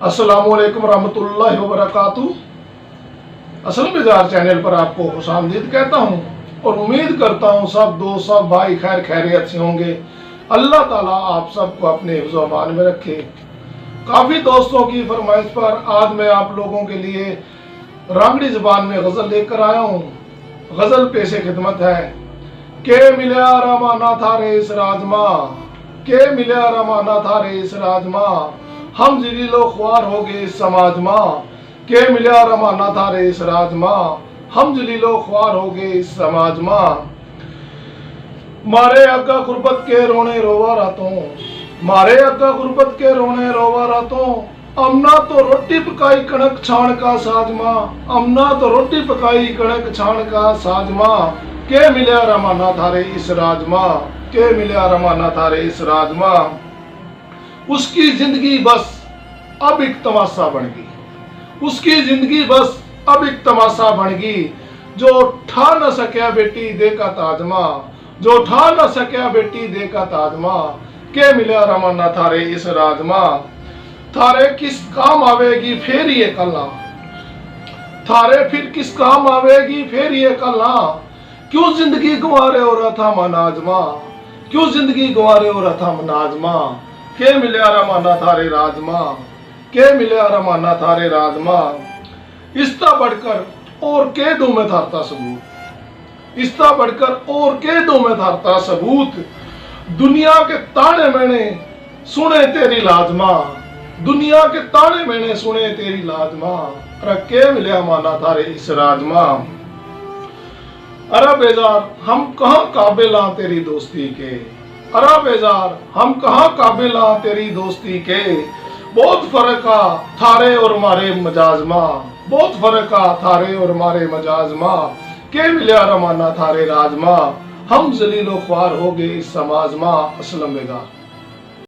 अस्सलामुअलैकुम रहमतुल्लाहि व बरकातुहू। असल बाजार चैनल पर आपको खुशामदीद कहता हूँ और उम्मीद करता हूँ सब दोस्त सब भाई खैर खैरियत से होंगे। अल्लाह ताला आप सबको अपने हिफ्ज़ व अमान में रखे। काफ़ी दोस्तों की फरमाइश पर आज मैं आप लोगों के लिए रांगड़ी ज़बान में गज़ल लेकर आया हूँ। गज़ल पेशे खिदमत है। के मिल्या रमाना थारे इस राजमा, के मिल्या रमाना थारे इस राजमा, हम जलीलो ख्वार हो गए इस समाज माँ। के मिल्या रमाना थारे इस राजमा, हम जलीलो ख्वार हो गए इस समाज माँ। मारे अक्का गुर्बत के रोने रोवा रातों, मारे अक्का गुर्बत के रोने रोवा रातों, अमना तो रोटी पकाई कणक छाण का साजमा, अमना तो रोटी पकाई कणक छाण का साजमा। के मिल्या रमाना थारे इस राजमा, के मिल्या रमाना थारे इस राजमा। उसकी जिंदगी बस अब एक तमाशा बन गई, उसकी जिंदगी बस अब एक तमाशा बन गई। जो ठा न सकिया बेटी देखा ताजमा, जो ठा न सकिया बेटी देखा ताजमा। के मिल्या रमाना थारे इस राजमा, थारे किस काम आवेगी फिर ये कला, थारे फिर किस काम आवेगी फिर ये कला। क्यों जिंदगी गंवारे हो रहा था मनाजमा, क्यों जिंदगी गंवारे हो रहा था मनाजमा। के मिल्या रमाना थारे राजमा, के मिल्या रमाना थारे राजमा। इसता बढ़कर और के दो में थारता सबूत, इसता बढ़कर और के दो में थारता सबूत। दुनिया के ताने मैंने सुने तेरी लाजमा, दुनिया के ताने मैंने सुने तेरी लाजमा। अरे के मिल्या माना थारे इस राजमा। अरे बेजार हम कहाँ काबिल आ तेरी दोस्ती के, अरे बेजार हम कहाँ काबिल आ तेरी दोस्ती के। बहुत फर्क आ थारे और मारे मजाजमा, बहुत फर्क आ थारे और मारे मजाजमा। के मिल्या रमाना थारे राजमा, हम जलीलो ख्वार हो गए इस समाज माँ। असलम बेजार।